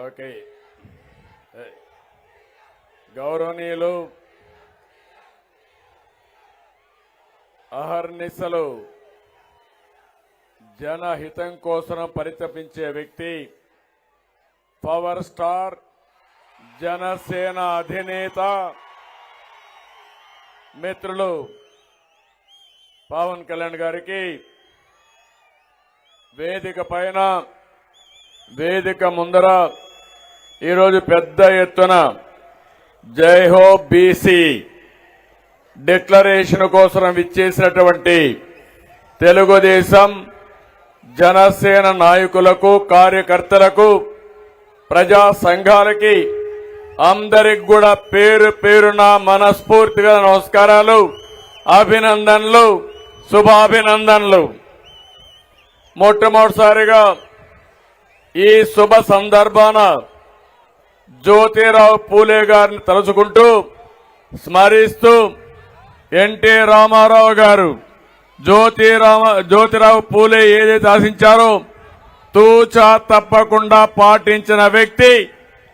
Okay గౌరవనీయులు అహర్నిశలు జనహితం కోసం పరితపించే వ్యక్తి పవర్ స్టార్ జనసేన అధినేత మిత్రులు పవన్ కళ్యాణ్ గారికి వేదిక పైన వేదిక ముందర ఈరోజు పెద్ద ఎత్తున జై హో బీసీ డిక్లరేషన్ కోసం విచ్చేసినటువంటి తెలుగుదేశం జనసేన నాయకులకు కార్యకర్తలకు ప్రజా సంఘాలకి అందరికి కూడా పేరు పేరున మనస్ఫూర్తిగా నమస్కారాలు, అభినందనలు, శుభాభినందనలు. మొట్టమొదటిసారిగా ఈ శుభ సందర్భాన జ్యోతిరావు పూలే గారిని తలుచుకుంటూ స్మరిస్తూ ఎన్టీ రామారావు గారు జ్యోతిరావు పూలే ఏదైతే ఆశించారో తూచా తప్పకుండా పాటించిన వ్యక్తి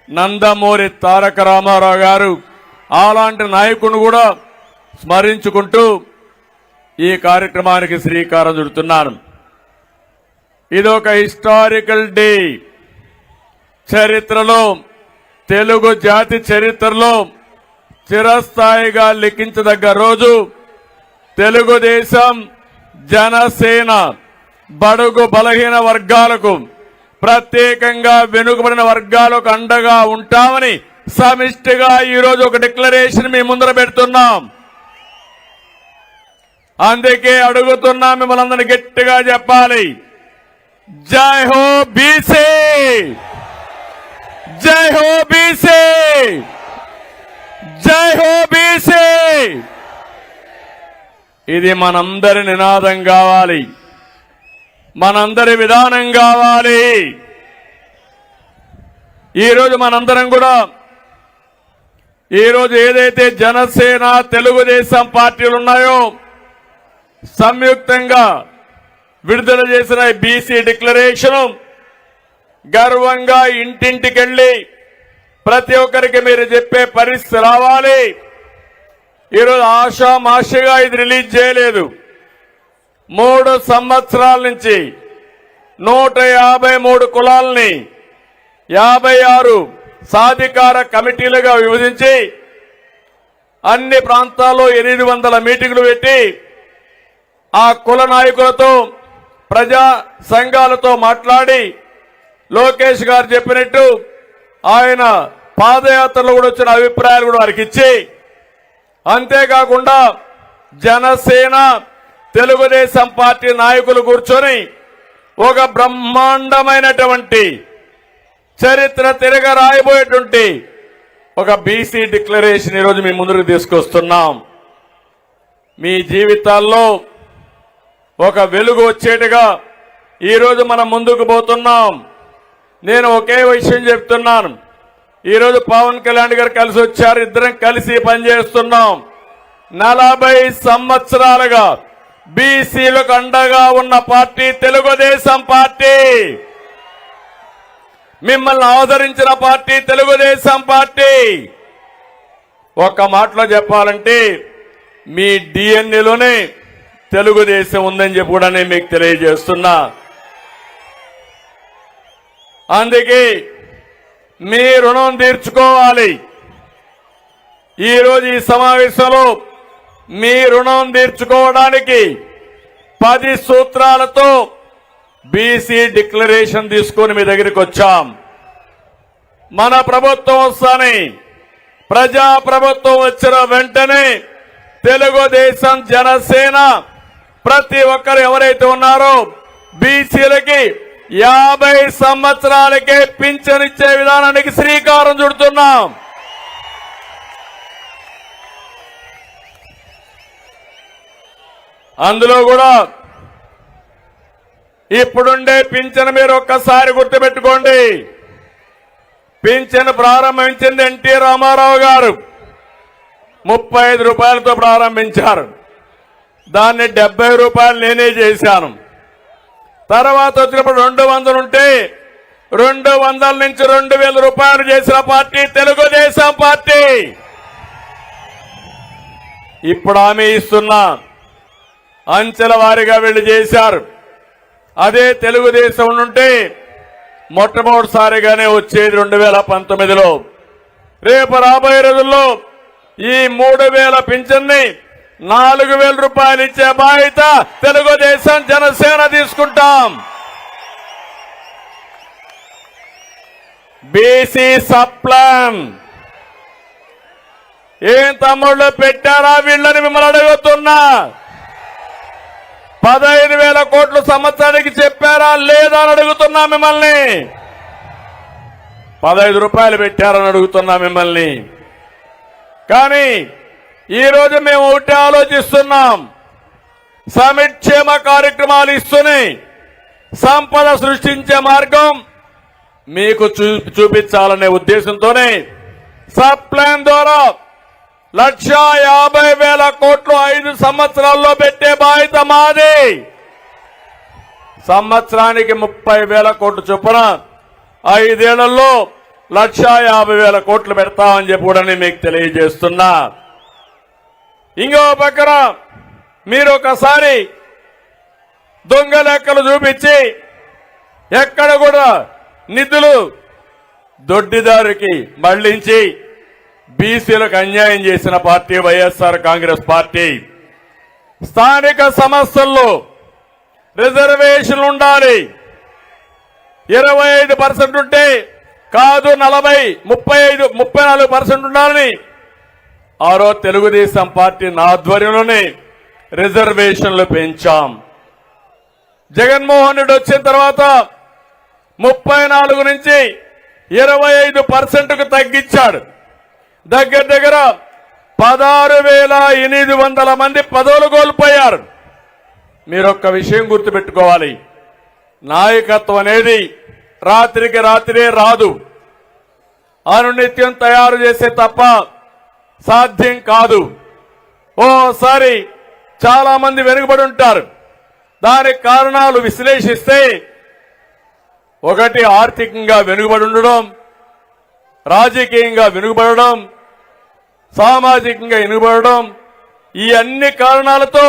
నందమూరి తారక రామారావు గారు. అలాంటి నాయకుడిని కూడా స్మరించుకుంటూ ఈ కార్యక్రమానికి శ్రీకారం చుడుతున్నాను. ఇదొక హిస్టారికల్ డే. చరిత్రలో, తెలుగు జాతి చరిత్రలో చిరస్థాయిగా లిఖించదగ్గ రోజు. తెలుగుదేశం జనసేన బడుగు బలహీన వర్గాలకు, ప్రత్యేకంగా వెనుకబడిన వర్గాలకు అండగా ఉంటామని సమిష్టిగా ఈరోజు ఒక డిక్లరేషన్ మీ ముందర పెడుతున్నాం. అందుకే అడుగుతున్నా, మిమ్మల్ని అందరినీ గట్టిగా చెప్పాలి, జై హో బీసీ, జై హో బీసీ, జై హో బీసీ. ఇది మనందరి నినాదం కావాలి, మనందరి విధానం కావాలి. ఈరోజు మనందరం కూడా ఈరోజు ఏదైతే జనసేన తెలుగుదేశం పార్టీలు ఉన్నాయో సంయుక్తంగా విడుదల చేసిన బీసీ డిక్లరేషన్ గర్వంగా ఇంటింటికెళ్లి ప్రతి ఒక్కరికి మీరు చెప్పే పరిస్థితి రావాలి. ఈరోజు ఆషామాషిగా ఇది రిలీజ్ చేయలేదు. 3 సంవత్సరాల నుంచి 153 కులాలని 56 సాధికార కమిటీలుగా విభజించి అన్ని ప్రాంతాల్లో 800 మీటింగులు పెట్టి ఆ కుల నాయకులతో ప్రజా సంఘాలతో మాట్లాడి లోకేష్ గారు చెప్పినట్టు ఆయన పాదయాత్రలో కూడా వచ్చిన అభిప్రాయాలు కూడా వారికి ఇచ్చి, అంతేకాకుండా జనసేన తెలుగుదేశం పార్టీ నాయకులు కూర్చొని ఒక బ్రహ్మాండమైనటువంటి చరిత్ర తిరగ రాయబోయేటువంటి ఒక బీసీ డిక్లరేషన్ ఈరోజు మీ ముందుకు తీసుకొస్తున్నాం. మీ జీవితాల్లో ఒక వెలుగు వచ్చేట్టుగా ఈరోజు మనం ముందుకు పోతున్నాం. నేను ఒకే విషయం చెప్తున్నాను, ఈరోజు పవన్ కళ్యాణ్ గారు కలిసి వచ్చారు, ఇద్దరం కలిసి పనిచేస్తున్నాం. 40 సంవత్సరాలుగా బీసీలకు అండగా ఉన్న పార్టీ తెలుగుదేశం పార్టీ, మిమ్మల్ని ఆదరించిన పార్టీ తెలుగుదేశం పార్టీ. ఒక్క మాటలో చెప్పాలంటే మీ డిఎన్ఏలోనే తెలుగుదేశం ఉందని చెప్పి కూడా నేను మీకు తెలియజేస్తున్నా. అందుకే మీ రుణం తీర్చుకోవాలి. ఈరోజు ఈ సమావేశంలో మీ రుణం తీర్చుకోవడానికి 10 సూత్రాలతో బీసీ డిక్లరేషన్ తీసుకొని మీ దగ్గరికి వచ్చాం. మన ప్రభుత్వం వస్తానే, ప్రజా ప్రభుత్వం వచ్చిన వెంటనే తెలుగుదేశం జనసేన ప్రతి ఒక్కరు ఎవరైతే ఉన్నారో బీసీలకి 50 సంవత్సరాలకే పింఛన్ ఇచ్చే విధానానికి శ్రీకారం చుడుతున్నాం. అందులో కూడా ఇప్పుడుండే పింఛన్ మీరు ఒక్కసారి గుర్తుపెట్టుకోండి. పింఛన్ ప్రారంభించింది ఎన్టీ రామారావు గారు 35 రూపాయలతో ప్రారంభించారు. దాన్ని 70 రూపాయలు నేనే చేశాను. తర్వాత వచ్చినప్పుడు 200 ఉంటే 200 నుంచి 2000 రూపాయలు చేసిన పార్టీ తెలుగుదేశం పార్టీ. ఇప్పుడు హామీ ఇస్తున్నా, అంచెల వారీగా వీళ్ళు చేశారు. అదే తెలుగుదేశం నుండి మొట్టమొదటిసారిగానే వచ్చేది 2019లో. రేపు రాబోయే రోజుల్లో ఈ 3000 పింఛన్ని 4000 రూపాయలు ఇచ్చే బాధ్యత తెలుగుదేశం జనసేన తీసుకుంటాం. బీసీ సప్లాన్ ఏం తమ్ముళ్ళు పెట్టారా వీళ్ళని మిమ్మల్ని అడుగుతున్నా. 15,000 కోట్లు సంవత్సరానికి చెప్పారా లేదా అని అడుగుతున్నా మిమ్మల్ని. 15 రూపాయలు పెట్టారని అడుగుతున్నా మిమ్మల్ని. కానీ ఈరోజు మేము ఒకటి ఆలోచిస్తున్నాం, సంక్షేమ కార్యక్రమాలు ఇస్తూనే సంపద సృష్టించే మార్గం మీకు చూపించాలనే ఉద్దేశంతోనే సబ్ ప్లాన్ ద్వారా 1,50,000 కోట్లు 5 సంవత్సరాల్లో పెట్టే బాధ్యత మాది. సంవత్సరానికి 30,000 కోట్లు చొప్పున 5 ఏళ్లలో 1,50,000 కోట్లు పెడతామని చెప్పి కూడా మీకు తెలియజేస్తున్నా. ఇంకో పక్కన మీరు ఒకసారి దొంగ లెక్కలు చూపించి ఎక్కడ కూడా నిధులు దొడ్డిదారికి మళ్లించి బీసీలకు అన్యాయం చేసిన పార్టీ వైఎస్ఆర్ కాంగ్రెస్ పార్టీ. స్థానిక సంస్థల్లో రిజర్వేషన్లు ఉండాలి. 25% ఉంటే కాదు 34% ఉండాలని ఆ రోజు తెలుగుదేశం పార్టీ ఆధ్వర్యంలోనే రిజర్వేషన్లు పెంచాం. జగన్మోహన్ రెడ్డి వచ్చిన తర్వాత 34 నుంచి 25%కు తగ్గించాడు. దగ్గర దగ్గర 16,800 మంది పదవులు కోల్పోయారు. మీరొక్క విషయం గుర్తుపెట్టుకోవాలి, నాయకత్వం అనేది రాత్రికి రాత్రే రాదు, అనునిత్యం తయారు చేసే తప్ప సాధ్యం కాదు. ఓసారి చాలా మంది వెనుకబడి ఉంటారు. దానికి కారణాలు విశ్లేషిస్తే ఒకటి ఆర్థికంగా వెనుకబడి ఉండడం, రాజకీయంగా వెనుకబడడం, సామాజికంగా వెనుకబడడం, ఈ అన్ని కారణాలతో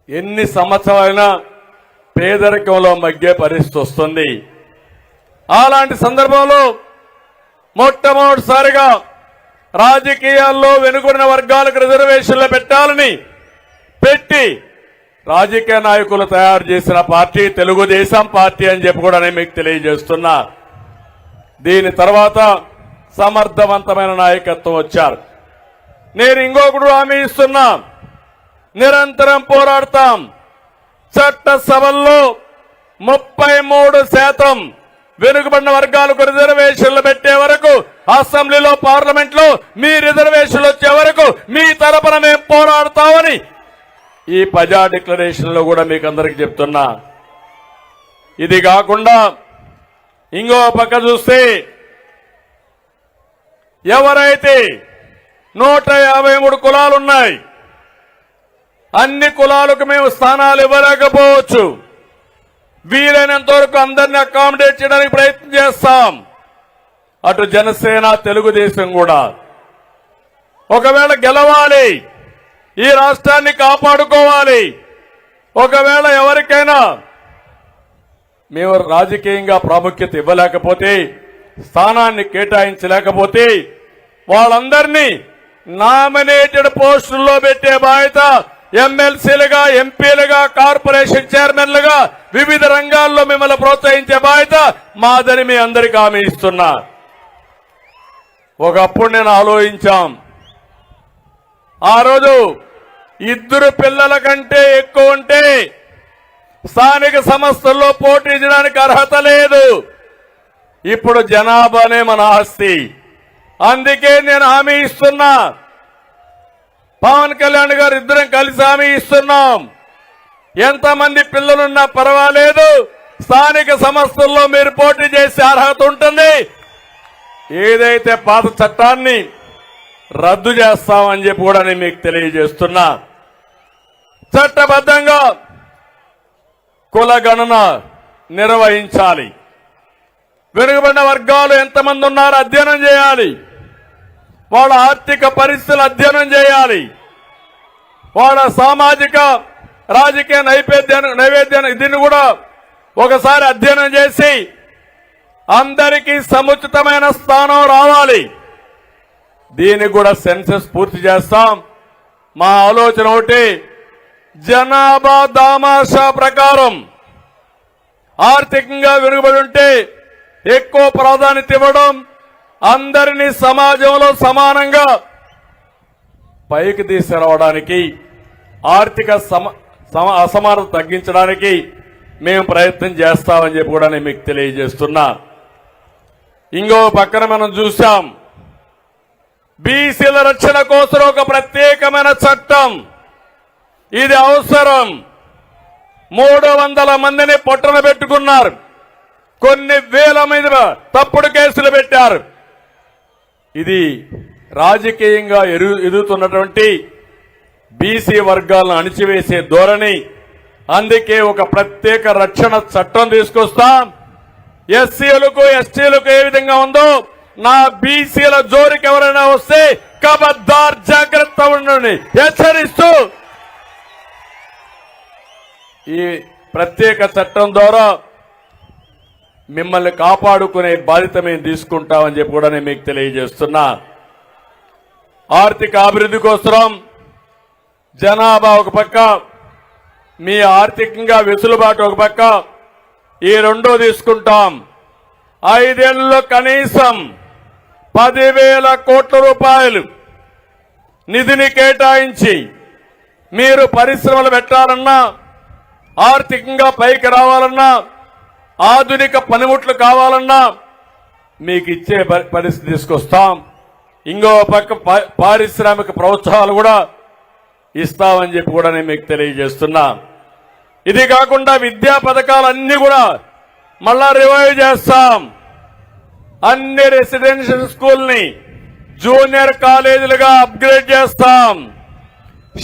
ఎన్ని సంవత్సరాలైనా పేదరికంలో మగ్గే పరిస్థితి వస్తుంది. అలాంటి సందర్భంలో మొట్టమొదటిసారిగా రాజకీయాల్లో వెనుకబడిన వర్గాలకు రిజర్వేషన్లు పెట్టాలని పెట్టి రాజకీయ నాయకులు తయారు చేసిన పార్టీ తెలుగుదేశం పార్టీ అని చెప్పి కూడా నేను మీకు తెలియజేస్తున్నా. దీని తర్వాత సమర్థవంతమైన నాయకత్వం వచ్చారు. నేను ఇంకొకటి హామీ ఇస్తున్నా, నిరంతరం పోరాడతాం. చట్టసభల్లో 33% వెనుకబడిన వర్గాలకు రిజర్వేషన్లు పెట్టే వరకు, అసెంబ్లీలో పార్లమెంట్లో మీ రిజర్వేషన్లు వచ్చే వరకు మీ తరపున మేము పోరాడతామని ఈ ప్రజా డిక్లరేషన్ లో కూడా మీకు అందరికి చెప్తున్నా. ఇది కాకుండా ఇంకో పక్క చూస్తే ఎవరైతే 153 కులాలున్నాయి, అన్ని కులాలకు మేము స్థానాలు ఇవ్వలేకపోవచ్చు. వీలైనంత వరకు అందరినీ అకామిడేట్ చేయడానికి ప్రయత్నం చేస్తాం. అటు జనసేన తెలుగుదేశం కూడా ఒకవేళ గెలవాలి, ఈ రాష్ట్రాన్ని కాపాడుకోవాలి. ఒకవేళ ఎవరికైనా మేము రాజకీయంగా ప్రాముఖ్యత ఇవ్వలేకపోతే, స్థానాన్ని కేటాయించలేకపోతే వాళ్ళందరినీ నామినేటెడ్ పోస్టుల్లో పెట్టే బాధ్యత ఎమ్మెల్సీలుగా, ఎంపీలుగా, కార్పొరేషన్ చైర్మన్లుగా వివిధ రంగాల్లో మిమ్మల్ని ప్రోత్సహించే బాధ్యత మాదని మీ అందరికీ హామీ ఇస్తున్నా. ఒకప్పుడు నేను ఆలోచించాం, ఆ రోజు 2 పిల్లల కంటే ఎక్కువ ఉంటే స్థానిక సంస్థల్లో పోటీ చేయడానికి అర్హత లేదు. ఇప్పుడు జనాభానే మన ఆస్తి. అందుకే నేను హామీ ఇస్తున్నా, పవన్ కళ్యాణ్ గారు ఇద్దరం కలిసి హామీ ఇస్తున్నాం. ఎంతమంది పిల్లలున్నా పర్వాలేదు, స్థానిక సంస్థల్లో మీరు పోటీ చేసే అర్హత ఉంటుంది. ఏదైతే పాత చట్టాన్ని రద్దు చేస్తామని చెప్పి కూడా నేను మీకు తెలియజేస్తున్నా. చట్టబద్ధంగా కుల గణన నిర్వహించాలి. వెనుకబడిన వర్గాలు ఎంతమంది ఉన్నారో అధ్యయనం చేయాలి. వాళ్ళ ఆర్థిక పరిస్థితులు అధ్యయనం చేయాలి. వాళ్ళ సామాజిక రాజకీయ నైవేద్యాన్ని దీన్ని కూడా ఒకసారి అధ్యయనం చేసి అందరికీ సముచితమైన స్థానం రావాలి. దీనికి కూడా సెన్సస్ పూర్తి చేస్తాం. మా ఆలోచన ఒకటి, జనాభా దామాషా ప్రకారం ఆర్థికంగా వెనుకబడి ఉంటే ఎక్కువ ప్రాధాన్యత ఇవ్వడం, అందరినీ సమాజంలో సమానంగా పైకి తీసుకురావడానికి, ఆర్థిక అసమానత తగ్గించడానికి మేము ప్రయత్నం చేస్తామని చెప్పి కూడా నేను మీకు తెలియజేస్తున్నా. ఇంకో పక్కన మనం చూశాం, బీసీల రక్షణ కోసం ఒక ప్రత్యేకమైన చట్టం. ఇది అవసరం. 300 మందిని పొట్టన పెట్టుకున్నారు. కొన్ని వేల మీద తప్పుడు కేసులు పెట్టారు. ఇది రాజకీయంగా ఎదుగుతున్నటువంటి బీసీ వర్గాలను అణిచివేసే ధోరణి. అందుకే ఒక ప్రత్యేక రక్షణ చట్టం తీసుకొస్తాం. ఎస్సీలకు ఎస్టీలకు ఏ విధంగా ఉందో నా బీసీల జోరికి ఎవరైనా వస్తే ఖబర్దార్ జాగ్రత్త ఉండండి హెచ్చరిస్తూ ఈ ప్రత్యేక చట్టం ద్వారా మిమ్మల్ని కాపాడుకునే బాధ్యత మేము తీసుకుంటామని చెప్పి కూడా నేను మీకు తెలియజేస్తున్నా. ఆర్థిక అభివృద్ధి కోసం జనాభా ఒక పక్క, మీ ఆర్థికంగా వెసులుబాటు ఒక పక్క, ఈ రెండో తీసుకుంటాం. 5 ఏళ్లలో కనీసం 10,000 కోట్ల రూపాయలు నిధిని కేటాయించి మీరు పరిశ్రమలు పెట్టాలన్నా, ఆర్థికంగా పైకి రావాలన్నా, ఆధునిక పనిముట్లు కావాలన్నా మీకు ఇచ్చే పరిస్థితి తీసుకొస్తాం. ఇంకో పక్క పారిశ్రామిక ప్రోత్సాహాలు కూడా ఇస్తామని చెప్పి కూడా నేను మీకు తెలియజేస్తున్నా. ఇది కాకుండా విద్యా పథకాలన్నీ కూడా మళ్ళా రివైవ్ చేస్తాం. అన్ని రెసిడెన్షియల్ స్కూల్ని జూనియర్ కాలేజీలుగా అప్గ్రేడ్ చేస్తాం.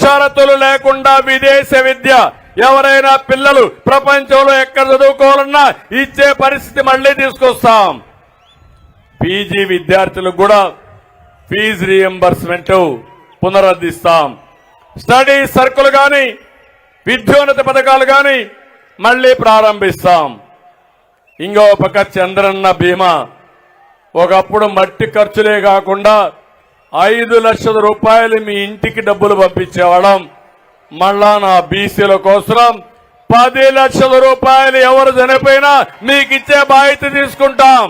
షరతులు లేకుండా విదేశ విద్య ఎవరైనా పిల్లలు ప్రపంచంలో ఎక్కడ చదువుకోవాలన్నా ఇచ్చే పరిస్థితి మళ్లీ తీసుకొస్తాం. పీజీ విద్యార్థులకు కూడా ఫీజు రీఎంబర్స్మెంట్ పునరుద్ధరిస్తాం. స్టడీ సర్కిల్ గాని, విద్యోన్నత పథకాలు గాని మళ్లీ ప్రారంభిస్తాం. ఇంకో పక్క చంద్రన్న బీమా, ఒకప్పుడు మట్టి ఖర్చులే కాకుండా 5 లక్షల రూపాయలు మీ ఇంటికి డబ్బులు పంపించేవాళ్ళం. మళ్ళా నా బీసీల కోసం 10 లక్షల రూపాయలు ఎవరు చనిపోయినా మీకు ఇచ్చే బాధ్యత తీసుకుంటాం.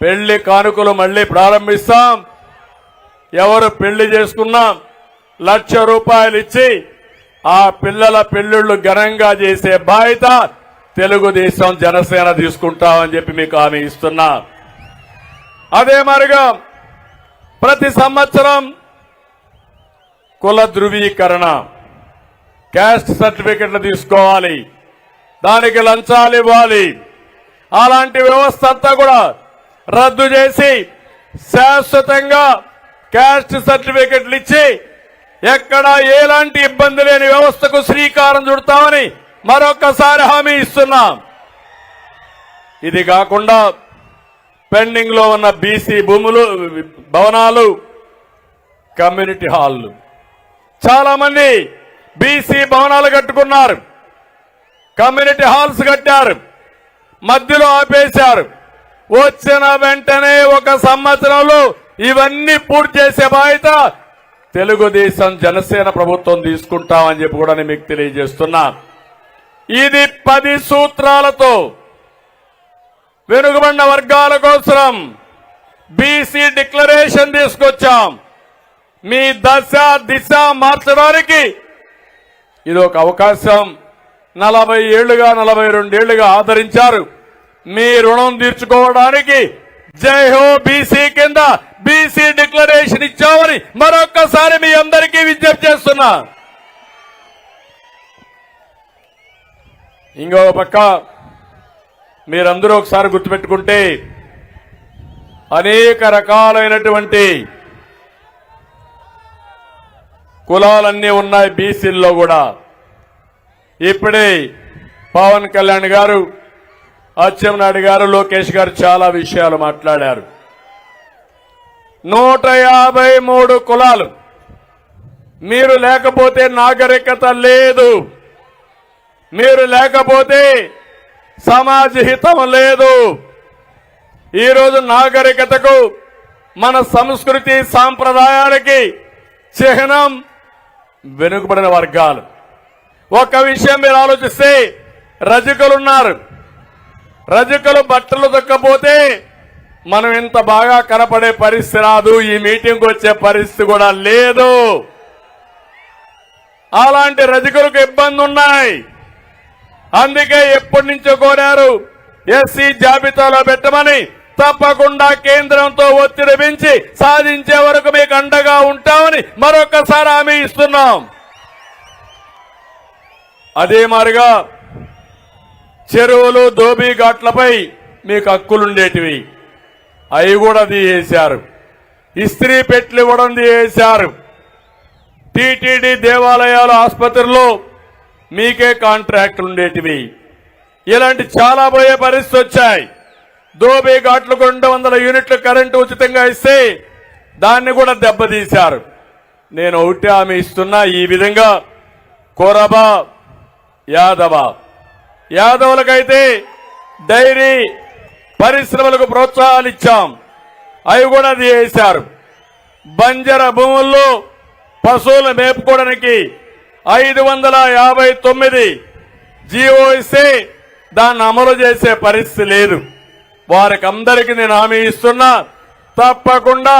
పెళ్లి కానుకలు మళ్లీ ప్రారంభిస్తాం. ఎవరు పెళ్లి చేసుకున్నా 1 లక్ష రూపాయలు ఇచ్చి ఆ పిల్లల పెళ్లిళ్లు ఘనంగా చేసే బాధ్యత తెలుగుదేశం జనసేన తీసుకుంటామని చెప్పి మీకు హామీ ఇస్తున్నా. అదే మరిగా ప్రతి సంవత్సరం కుల ధృవీకరణ, క్యాస్ట్ సర్టిఫికెట్లు తీసుకోవాలి, దానికి లంచాలు ఇవ్వాలి. అలాంటి వ్యవస్థ అంతా కూడా రద్దు చేసి శాశ్వతంగా క్యాస్ట్ సర్టిఫికెట్లు ఇచ్చి ఎక్కడా ఎలాంటి ఇబ్బంది లేని వ్యవస్థకు శ్రీకారం చుడతామని మరొకసారి హామీ ఇస్తున్నాం. ఇది కాకుండా పెండింగ్ లో ఉన్న బీసీ భూములు, భవనాలు, కమ్యూనిటీ హాళ్లు, చాలా మంది బీసీ భవనాలు కట్టుకున్నారు, కమ్యూనిటీ హాల్స్ కట్టారు, మధ్యలో ఆపేశారు. వచ్చిన వెంటనే 1 సంవత్సరంలో ఇవన్నీ పూర్తి చేసే బాధ్యత తెలుగుదేశం జనసేన ప్రభుత్వం తీసుకుంటామని చెప్పి కూడా నేను మీకు తెలియజేస్తున్నా. ఇది 10 సూత్రాలతో వెనుకబడిన వర్గాల కోసం బీసీ డిక్లరేషన్ తీసుకొచ్చాం. మీ దశ దిశ మార్చడానికి ఇది ఒక అవకాశం. 40 ఏళ్లుగా 42 ఏళ్లుగా ఆదరించారు. మీ రుణం తీర్చుకోవడానికి జై హో బీసీ కింద బీసీ డిక్లరేషన్ ఇచ్చామని మరొక్కసారి మీ అందరికీ విజ్ఞప్తి చేస్తున్నా. ఇంకో పక్క మీరందరూ ఒకసారి గుర్తుపెట్టుకుంటే అనేక రకాలైనటువంటి కులాలన్నీ ఉన్నాయి బీసీల్లో కూడా. ఇప్పుడే పవన్ కళ్యాణ్ గారు, అచ్చెన్నాయుడు గారు, లోకేష్ గారు చాలా విషయాలు మాట్లాడారు. 153 కులాలు. మీరు లేకపోతే నాగరికత లేదు, మీరు లేకపోతే సమాజ హితం లేదు. ఈరోజు నాగరికతకు, మన సంస్కృతి సాంప్రదాయాలకి చిహ్నం వెనుకబడిన వర్గాలు. ఒక విషయం మీరు ఆలోచిస్తే, రజకులున్నారు. రజకులు బట్టలు దొక్కపోతే మనం ఇంత బాగా కనపడే పరిస్థితి రాదు, ఈ మీటింగ్కి వచ్చే పరిస్థితి కూడా లేదు. అలాంటి రజకులకు ఇబ్బంది ఉన్నాయి. అందుకే ఎప్పటి నుంచో కోరారు ఎస్సీ జాబితాలో పెట్టమని. తప్పకుండా కేంద్రంతో ఒత్తిడి పెంచి సాధించే వరకు మీకు అండగా ఉంటామని మరొకసారి హామీ ఇస్తున్నాం. అదే మాదిరిగా చెరువులు, దోబీ ఘాట్లపై మీకు హక్కులుండేటివి, అవి కూడా తీసేశారు. ఇస్త్రీ పెట్లు ఇవ్వడం తీసేశారు. టీటీడీ దేవాలయాలు, ఆసుపత్రుల్లో మీకే కాంట్రాక్టులు ఉండేటివి. ఇలాంటి చాలా పోయే పరిస్థితి వచ్చాయి. దోబీ ఘాట్లకు 200 యూనిట్లు కరెంటు ఉచితంగా ఇస్తే దాన్ని కూడా దెబ్బతీశారు. నేను ఒకటి హామీ ఇస్తున్నా, ఈ విధంగా కొరబ, యాదవులకైతే డైరీ పరిశ్రమలకు ప్రోత్సాహాలు ఇచ్చాం, అవి కూడా తీసేశారు. బంజర భూముల్లో పశువులు మేపుకోవడానికి 559 జీవో ఇస్తే దాన్ని అమలు చేసే పరిస్థితి లేదు. వారికి అందరికీ నేను హామీ ఇస్తున్నా, తప్పకుండా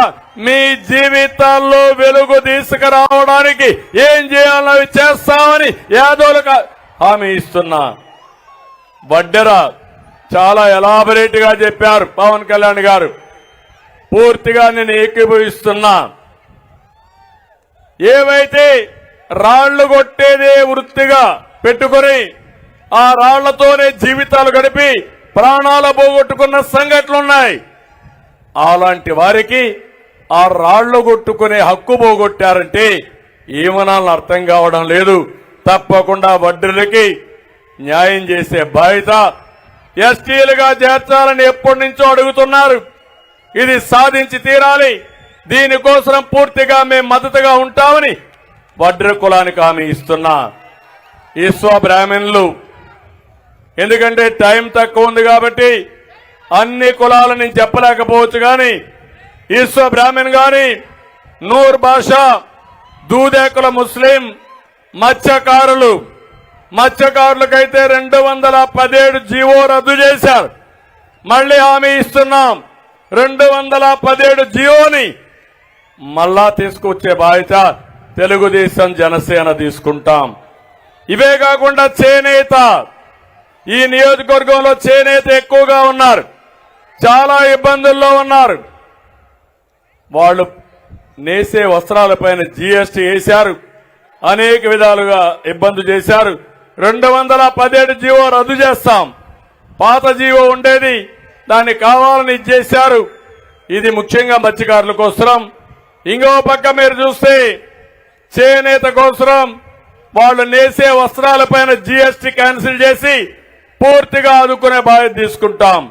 మీ జీవితాల్లో వెలుగు తీసుకురావడానికి ఏం చేయాలో చేస్తామని యాదవులకు హామీ ఇస్తున్నా. వడ్డెర చాలా ఎలాబరేట్ గా చెప్పారు పవన్ కళ్యాణ్ గారు, పూర్తిగా నేను ఏకీభవిస్తున్నా. ఏవైతే రాళ్లు కొట్టేదే వృత్తిగా పెట్టుకుని ఆ రాళ్లతోనే జీవితాలు గడిపి ప్రాణాలు పోగొట్టుకున్న సంఘటనలున్నాయి. అలాంటి వారికి ఆ రాళ్లు కొట్టుకునే హక్కు పోగొట్టారంటే ఏమనాలని అర్థం కావడం లేదు. తప్పకుండా వడ్డీలకి న్యాయం చేసే బాధ్యత ఎస్టీలుగా చేర్చాలని ఎప్పటి నుంచో అడుగుతున్నారు. ఇది సాధించి తీరాలి. దీనికోసం పూర్తిగా మేము మద్దతుగా ఉంటామని వడ్డీ కులానికి హామీ ఇస్తున్నా. ఈశ్వ బ్రాహ్మణులు, ఎందుకంటే టైం తక్కువ ఉంది కాబట్టి అన్ని కులాలు నేను చెప్పలేకపోవచ్చు, కానీ ఈశ్వ బ్రాహ్మణ్ గాని, నూర్ భాషా, దూదేకుల ముస్లిం, మత్స్యకారులకైతే 217 జీవో రద్దు చేశారు. మళ్లీ హామీ ఇస్తున్నాం, 217 జీవోని మళ్ళా తీసుకొచ్చే బాధ్యత తెలుగుదేశం, జనసేన తీసుకుంటాం. ఇవే కాకుండా చేనేత, ఈ నియోజకవర్గంలో చేనేత ఎక్కువగా ఉన్నారు, చాలా ఇబ్బందుల్లో ఉన్నారు. వాళ్ళు నేసే వస్త్రాలపైన జీఎస్టీ వేశారు, అనేక విధాలుగా ఇబ్బంది చేశారు. 217 జీవో రద్దు చేస్తాం. పాత జీవో ఉండేది, దాన్ని కావాలని ఇచ్చేశారు. ఇది ముఖ్యంగా మత్స్యకారుల కోసం. ఇంకో పక్క మీరు చూస్తే చేనేత కోసం వాళ్ళు నేసే వస్త్రాలపైన జీఎస్టీ క్యాన్సిల్ చేసి పూర్తిగా ఆదుకునే బాధ్యత తీసుకుంటాం.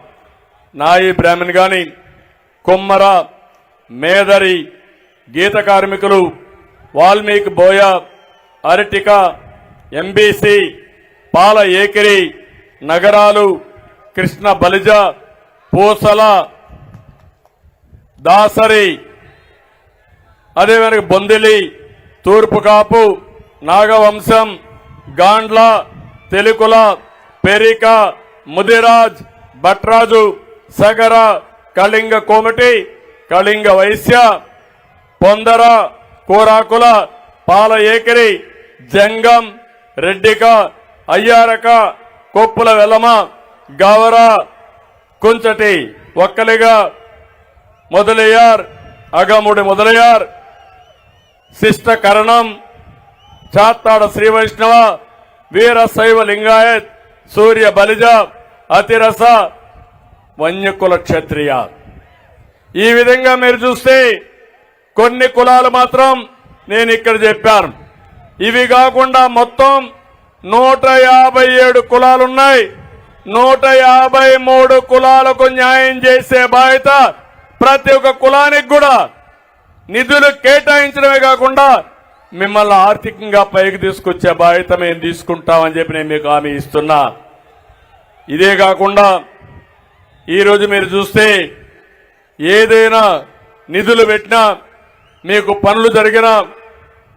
నాయి బ్రాహ్మణ్ గాని, కుమ్మర, మేదరి, గీత కార్మికులు, వాల్మీకి బోయ, అరటిక, ఎంబీసీ, పాల ఏకిరి, నగరాలు, కృష్ణ బలిజ, పూసల, దాసరి, అదేవిధంగా బొందిలి, తూర్పు కాపు, నాగవంశం, గాండ్ల, తెలుకుల, పెరిక, ముదిరాజ్, భట్రాజు, సగర, కళింగ కోమటి, కళింగ వైశ్య, పొందర, కోరాకుల, పాల ఏకిరి, జంగం, రెడ్డిక, అయ్యారక, కొప్పుల వెలమ, గవర, కుంచటి, ఒక్కలిగా, మొదలయ్యార్, అగముడి మొదలయ్యార్, శిష్ట కరణం, చాత్తాడ శ్రీ వైష్ణవ, వీర శైవ లింగాయత్, సూర్య బలిజ, అతిరస, వన్యకుల క్షత్రియ. ఈ విధంగా మీరు చూస్తే కొన్ని కులాలు మాత్రం నేను ఇక్కడ చెప్పాను. ఇవి కాకుండా మొత్తం 157 కులాలున్నాయి. 153 కులాలకు న్యాయం చేసే బాధ్యత ప్రతి ఒక్క కులానికి కూడా నిధులు కేటాయించడమే కాకుండా మిమ్మల్ని ఆర్థికంగా పైకి తీసుకొచ్చే బాధ్యత మేము తీసుకుంటామని చెప్పి నేను మీకు హామీ ఇస్తున్నా. ఇదే కాకుండా ఈరోజు మీరు చూస్తే ఏదైనా నిధులు పెట్టినా, మీకు పనులు జరిగినా,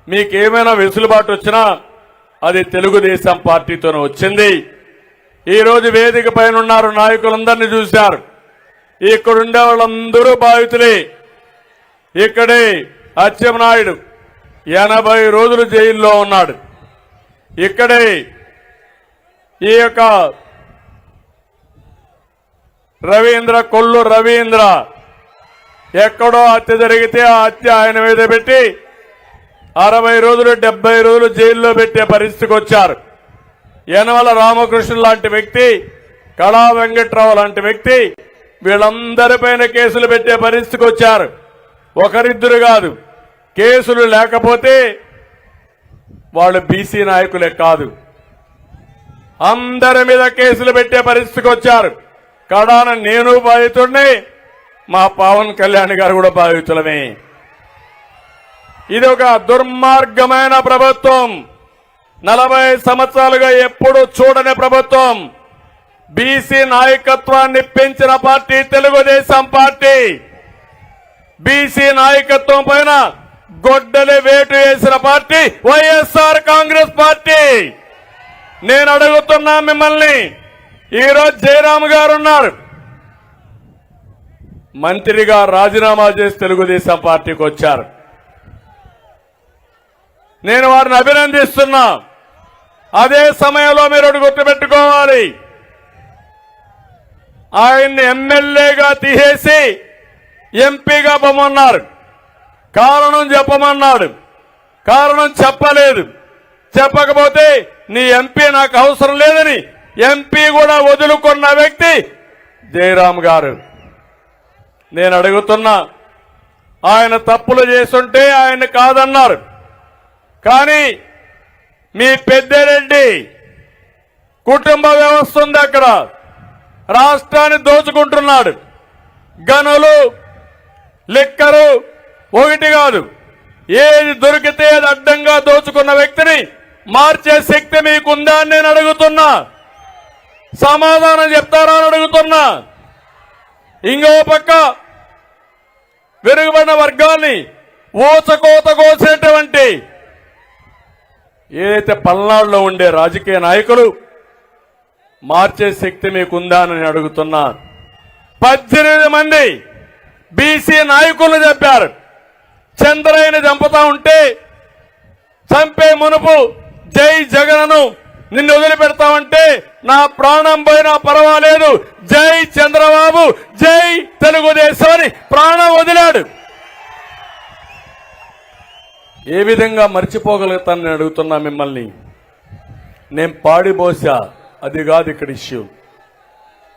మీకేమైనా వెసులుబాటు వచ్చినా అది తెలుగుదేశం పార్టీతోనే వచ్చింది. ఈరోజు వేదిక పైన ఉన్నారు, నాయకులందరినీ చూశారు. ఇక్కడుండే వాళ్ళందరూ బాధితులే. ఇక్కడే అచ్చెన్నాయుడు 80 రోజులు జైల్లో ఉన్నాడు. ఇక్కడే ఈ యొక్క కొల్లు రవీంద్ర ఎక్కడో హత్య జరిగితే ఆ హత్య ఆయన మీద పెట్టి 60 రోజులు 70 రోజులు జైల్లో పెట్టే పరిస్థితికి వచ్చారు. యనమల రామకృష్ణ లాంటి వ్యక్తి, కళా వెంకట్రావు లాంటి వ్యక్తి, వీళ్ళందరిపైన కేసులు పెట్టే పరిస్థితికి వచ్చారు. ఒకరిద్దరు కాదు, కేసులు లేకపోతే వాళ్ళు బీసీ నాయకులే కాదు, అందరి మీద కేసులు పెట్టే పరిస్థితికి వచ్చారు. కడాన నేను బాధితుడిని, మా పవన్ కళ్యాణ్ గారు కూడా బాధితులమే. ఇది ఒక దుర్మార్గమైన ప్రభుత్వం. 40 సంవత్సరాలుగా ఎప్పుడు చూడని ప్రభుత్వం. బీసీ నాయకత్వాన్ని పెంచిన పార్టీ తెలుగుదేశం పార్టీ. బీసీ నాయకత్వం పైన గొడ్డలి వేటు వేసిన పార్టీ వైఎస్ఆర్ కాంగ్రెస్ పార్టీ. నేను అడుగుతున్నా మిమ్మల్ని, ఈరోజు జయరామ్ గారు ఉన్నారు, మంత్రిగా రాజీనామా చేసి తెలుగుదేశం పార్టీకి వచ్చారు. నేను వారిని అభినందిస్తున్నా. అదే సమయంలో మీరు ఒకటి గుర్తుపెట్టుకోవాలి, ఆయన్ని ఎమ్మెల్యేగా తీసేసి ఎంపీగా పొమ్మన్నారు. కారణం చెప్పమన్నాడు. కారణం చెప్పలేదు. చెప్పకపోతే నీ ఎంపీ నాకు అవసరం లేదని ఎంపీ కూడా వదులుకున్న వ్యక్తి జయరామ్ గారు. నేను అడుగుతున్నా, ఆయన తప్పులు చేస్తుంటే ఆయన కాదన్నారు. కానీ మీ పెద్దిరెడ్డి కుటుంబ వ్యవస్థ ఉంది, అక్కడ రాష్ట్రాన్ని దోచుకుంటున్నాడు. గనులు, లిక్కరు ఒకటి కాదు, ఏది దొరికితే అది అడ్డంగా దోచుకున్న వ్యక్తిని మార్చే శక్తి మీకుందా అని నేను అడుగుతున్నా. సమాధానం చెప్తారా అని అడుగుతున్నా. ఇంకో పక్క వెనుకబడిన వర్గాల్ని ఊచకోత కోసేటువంటి ఏదైతే పల్నాడులో ఉండే రాజకీయ నాయకులు మార్చే శక్తి మీకుందా అని అడుగుతున్నా. 18 మంది బీసీ నాయకులు చెప్పారు, చంద్రయ్యని చంపుతా ఉంటే చంపే మునుపు జై జగన్ను నిన్ను వదిలిపెడతామంటే నా ప్రాణం పోయినా పర్వాలేదు, జై చంద్రబాబు, జై తెలుగుదేశం అని ప్రాణం వదిలాడు. ఏ విధంగా మర్చిపోగలుగుతానని అడుగుతున్నా మిమ్మల్ని. నేను పాడిపోసా, అది కాదు ఇక్కడ ఇష్యూ.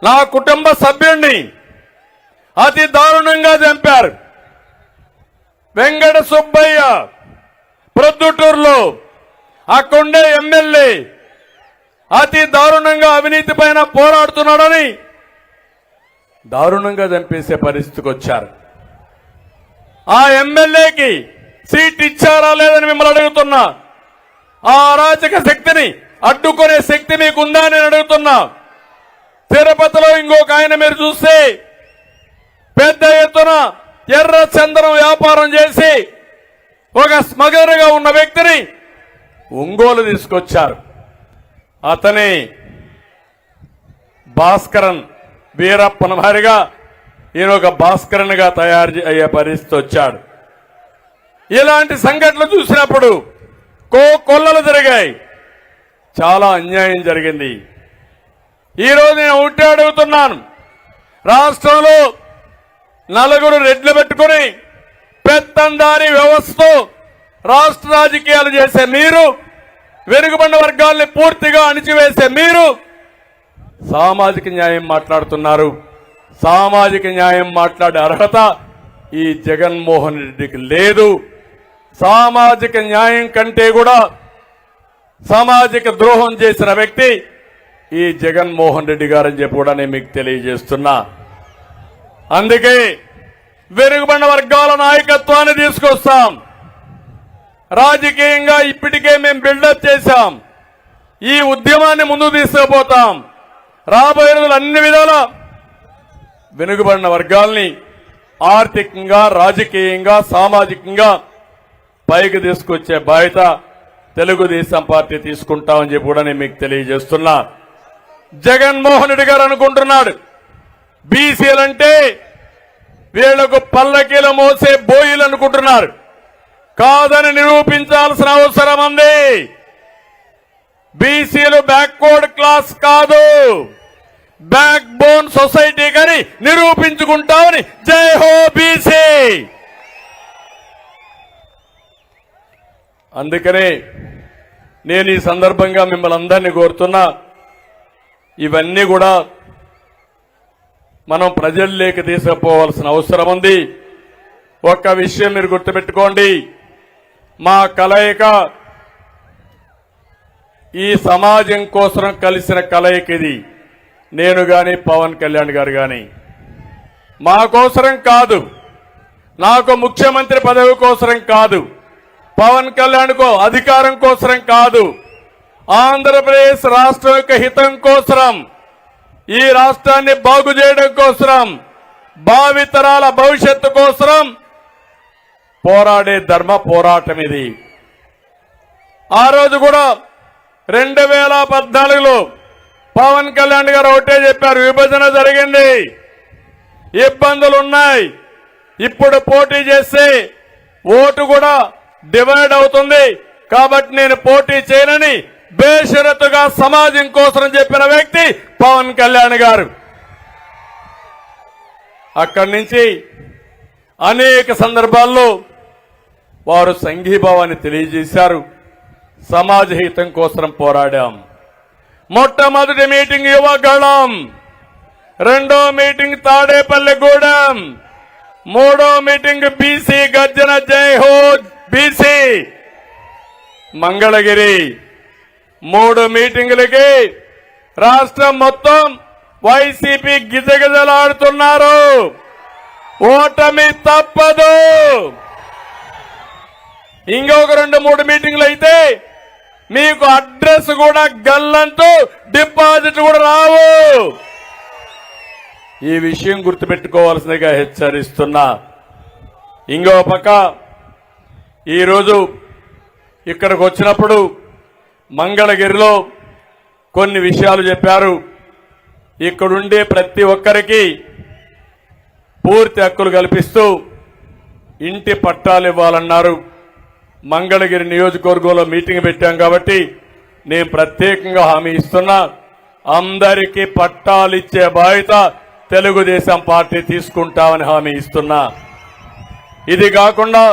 నా కుటుంబ సభ్యుణ్ణి అతి దారుణంగా చంపారు. వెంకట సుబ్బయ్య ప్రొద్దుటూరులో అక్కడుండే ఎమ్మెల్యే అతి దారుణంగా అవినీతి పైన పోరాడుతున్నాడని దారుణంగా చంపేసే పరిస్థితికి వచ్చారు. ఆ ఎమ్మెల్యేకి సీట్ ఇచ్చారా లేదని మిమ్మల్ని అడుగుతున్నా. ఆ అరాచక శక్తిని అడ్డుకునే శక్తి మీకుందా అని అడుగుతున్నా. తిరుపతిలో ఇంకొక ఆయన మీరు చూస్తే పెద్ద ఎత్తున ఎర్ర చందనం వ్యాపారం చేసి ఒక స్మగ్లర్గా ఉన్న వ్యక్తిని ఒంగోలు తీసుకొచ్చారు. అతని భాస్కరన్ వీరప్పన మారిగా ఈయన ఒక భాస్కరన్ గా తయారు అయ్యే పరిస్థితి వచ్చాడు. ఇలాంటి సంఘటనలు చూసినప్పుడు కొల్లలు జరిగాయి, చాలా అన్యాయం జరిగింది. ఈరోజు నేను ఒకటే అడుగుతున్నాను, రాష్ట్రంలో నలుగురు రెడ్లు పెట్టుకుని పెత్తందారీ వ్యవస్థతో రాష్ట్ర రాజకీయాలు చేసే మీరు, వెనుకబడిన వర్గాల్ని పూర్తిగా అణిచివేసే మీరు సామాజిక న్యాయం మాట్లాడుతున్నారు. సామాజిక న్యాయం మాట్లాడే అర్హత ఈ జగన్మోహన్ రెడ్డికి లేదు. సామాజిక న్యాయం కంటే కూడా సామాజిక ద్రోహం చేసిన వ్యక్తి ఈ జగన్మోహన్ రెడ్డి గారని చెప్పి కూడా నేను మీకు తెలియజేస్తున్నా. అందుకే వెనుకబడిన వర్గాల నాయకత్వాన్ని తీసుకొస్తాం. రాజకీయంగా ఇప్పటికే మేము బిల్డప్ చేశాం. ఈ ఉద్యమాన్ని ముందుకు తీసుకుపోతాం. రాబోయే రోజులు అన్ని విధాల వెనుకబడిన వర్గాల్ని ఆర్థికంగా, రాజకీయంగా, సామాజికంగా పైకి తీసుకొచ్చే బాధ్యత తెలుగుదేశం పార్టీ తీసుకుంటామని చెప్పి కూడా నేను మీకు తెలియజేస్తున్నా. జగన్మోహన్ రెడ్డి గారు అనుకుంటున్నాడు బీసీలంటే వీళ్లకు పల్లకీలు మోసే బోయిలు అనుకుంటున్నారు. కాదని నిరూపించాల్సిన అవసరం ఉంది. బీసీలు బ్యాక్వర్డ్ క్లాస్ కాదు, బ్యాక్ బోన్ సొసైటీ కానీ నిరూపించుకుంటామని జై హో బీసీ. అందుకనే నేను ఈ సందర్భంగా మిమ్మల్ని అందరినీ కోరుతున్నా, ఇవన్నీ కూడా మనం ప్రజల్లోకి తీసుకుపోవాల్సిన అవసరం ఉంది. ఒక్క విషయం మీరు గుర్తుపెట్టుకోండి, మా కలయిక ఈ సమాజం కోసం కలిసిన కలయిక ఇది. నేను గాని పవన్ కళ్యాణ్ గారు గాని మా కోసరం కాదు, నాకు ముఖ్యమంత్రి పదవి కోసరం కాదు, పవన్ కళ్యాణ్ కో అధికారం కోసరం కాదు, ఆంధ్రప్రదేశ్ రాష్ట్రం యొక్క హితం కోసరం, ఈ రాష్ట్రాన్ని బాగు చేయడం కోసరం, భావితరాల భవిష్యత్తు కోసరం పోరాడే ధర్మ పోరాటం ఇది. ఆ రోజు కూడా 2014లో పవన్ కళ్యాణ్ గారు ఒకటే చెప్పారు, విభజన జరిగింది, ఇబ్బందులున్నాయి, ఇప్పుడు పోటీ చేస్తే ఓటు కూడా డివైడ్ అవుతుంది, కాబట్టి నేను పోటీ చేయనని బేషరతుగా సమాజం కోసం చెప్పిన వ్యక్తి పవన్ కళ్యాణ్ గారు. అక్కడి నుంచి అనేక సందర్భాల్లో వారు సంఘీభావాన్ని తెలియజేశారు. సమాజ హితం కోసం పోరాడాం. మొట్టమొదటి మీటింగ్ యువగళం, రెండో మీటింగ్ తాడేపల్లిగూడెం, మూడో మీటింగ్ బీసీ గర్జన జై హో బీసీ మంగళగిరి. 3 మీటింగులకి రాష్ట్రం మొత్తం వైసీపీ గిజగిజలాడుతున్నారు. ఓటమి తప్పదు. ఇంకొక 2-3 మీటింగులు అయితే మీకు అడ్రస్ కూడా గల్లంటూ డిపాజిట్ కూడా రావు. ఈ విషయం గుర్తుపెట్టుకోవాల్సిందిగా హెచ్చరిస్తున్నా. ఇంకో పక్క ఈరోజు ఇక్కడికి వచ్చినప్పుడు మంగళగిరిలో కొన్ని విషయాలు చెప్పారు. ఇక్కడుండే ప్రతి ఒక్కరికి పూర్తి హక్కులు కల్పిస్తూ ఇంటి పట్టాలు ఇవ్వాలన్నారు. మంగళగిరి నియోజకవర్గంలో మీటింగ్ పెట్టాం కాబట్టి నేను ప్రత్యేకంగా హామీ ఇస్తున్నా, అందరికీ పట్టాలు ఇచ్చే బాధ్యత తెలుగుదేశం పార్టీ తీసుకుంటామని హామీ ఇస్తున్నా. ఇది కాకుండా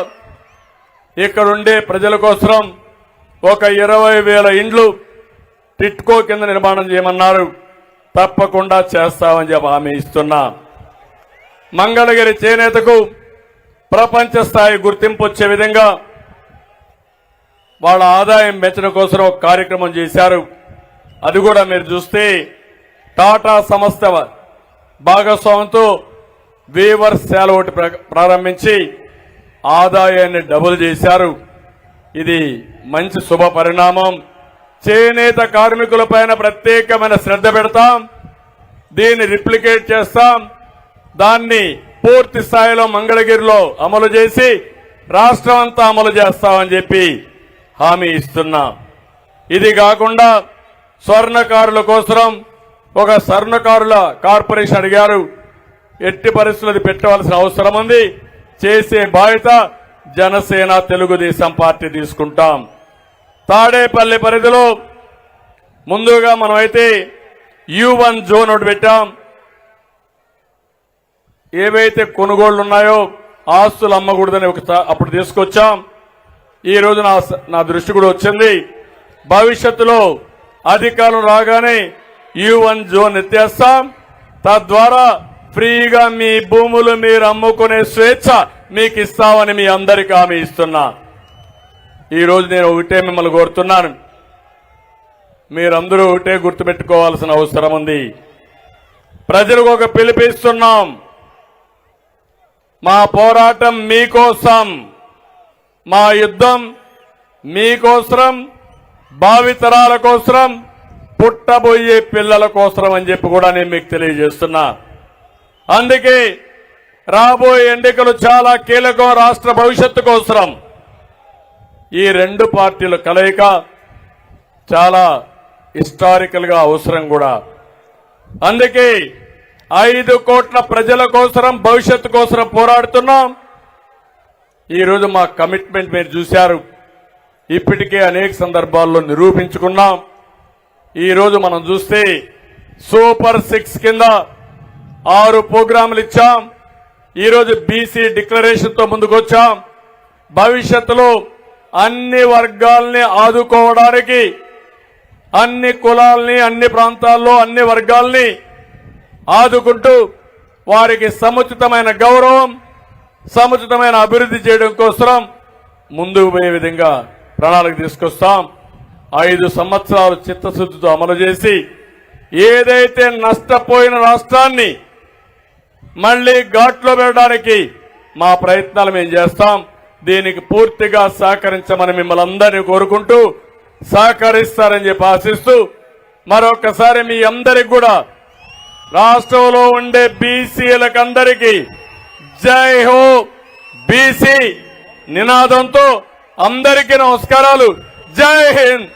ఇక్కడుండే ప్రజల కోసం ఒక 20,000 ఇండ్లు టిట్కో కింద నిర్మాణం చేయమన్నారు. తప్పకుండా చేస్తామని చెప్పి హామీ ఇస్తున్నా. మంగళగిరి చేనేతకు ప్రపంచ స్థాయి గుర్తింపు వచ్చే విధంగా వాళ్ళ ఆదాయం పెంచడం కోసం ఒక కార్యక్రమం చేశారు. అది కూడా మీరు చూస్తే టాటా సంస్థ భాగస్వామ్యంతో వీవర్స్ శాల ఒకటి ప్రారంభించి ఆదాయాన్ని డబుల్ చేశారు. ఇది మంచి శుభ పరిణామం. చేనేత కార్మికులపైన ప్రత్యేకమైన శ్రద్ధ పెడతాం, దీన్ని రిప్లికేట్ చేస్తాం, దాన్ని పూర్తి స్థాయిలో మంగళగిరిలో అమలు చేసి రాష్ట్రం అంతా అమలు చేస్తామని చెప్పి హామీ ఇస్తున్నా. ఇది కాకుండా స్వర్ణకారుల కోసం ఒక స్వర్ణకారుల కార్పొరేషన్ అడిగారు. ఎట్టి పరిస్థితులు పెట్టవలసిన అవసరం ఉంది. చేసే బాధ్యత జనసేన తెలుగుదేశం పార్టీ తీసుకుంటాం. తాడేపల్లి పరిధిలో ముందుగా మనమైతే U1 జోన్ ఒకటి పెట్టాం. ఏవైతే కొనుగోళ్లు ఉన్నాయో ఆస్తులు అమ్మకూడదని అప్పుడు తీసుకొచ్చాం. ఈ రోజు నా దృష్టి కూడా వచ్చింది. భవిష్యత్తులో అధికారులు రాగానే U1 జోన్ ఎత్తేస్తాం. తద్వారా ఫ్రీగా మీ భూములు మీరు అమ్ముకునే స్వేచ్ఛ మీకు ఇస్తామని మీ అందరికీ హామీ ఇస్తున్నా. ఈ రోజు నేను ఒకటే మిమ్మల్ని కోరుతున్నాను, మీరందరూ ఒకటే గుర్తుపెట్టుకోవాల్సిన అవసరం ఉంది. ప్రజలకు ఒక పిలుపిస్తున్నాం. మా పోరాటం మీకోసం, మా యుద్ధం మీకోసం, భావితరాల కోసం, పుట్టబోయే పిల్లల కోసం అని చెప్పి కూడా నేను మీకు తెలియజేస్తున్నా. అందుకే రాబోయే ఎన్నికలు చాలా కీలకం రాష్ట్ర భవిష్యత్తు కోసం. ఈ రెండు పార్టీల కలయిక చాలా హిస్టారికల్ గా అవసరం కూడా. అందుకే 5 కోట్ల ప్రజల కోసం, భవిష్యత్తు కోసం పోరాడుతున్నాం. ఈరోజు మా కమిట్మెంట్ మీరు చూశారు. ఇప్పటికే అనేక సందర్భాల్లో నిరూపించుకున్నాం. ఈరోజు మనం చూస్తే సూపర్ 6 కింద 6 ప్రోగ్రాములు ఇచ్చాం. ఈరోజు బీసీ డిక్లరేషన్ తో ముందుకొచ్చాం. భవిష్యత్తులో అన్ని వర్గాల్ని ఆదుకోవడానికి, అన్ని కులాల్ని, అన్ని ప్రాంతాల్లో అన్ని వర్గాల్ని ఆదుకుంటూ వారికి సముచితమైన గౌరవం, సముచితమైన అభివృద్ధి చేయడం కోసం ముందుకు పోయే విధంగా ప్రణాళిక తీసుకొస్తాం. 5 సంవత్సరాలు చిత్తశుద్ధితో అమలు చేసి ఏదైతే నష్టపోయిన రాష్ట్రాన్ని మళ్లీ ఘాట్లో పెట్టడానికి మా ప్రయత్నాలు మేము చేస్తాం. దీనికి పూర్తిగా సహకరించమని మిమ్మల్ని అందరినీ కోరుకుంటూ, సహకరిస్తారని చెప్పి ఆశిస్తూ, మరొకసారి మీ అందరికి కూడా రాష్ట్రంలో ఉండే బీసీలకందరికీ జై హో బీసీ నినాదంతో అందరికీ నమస్కారాలు. జై హింద్.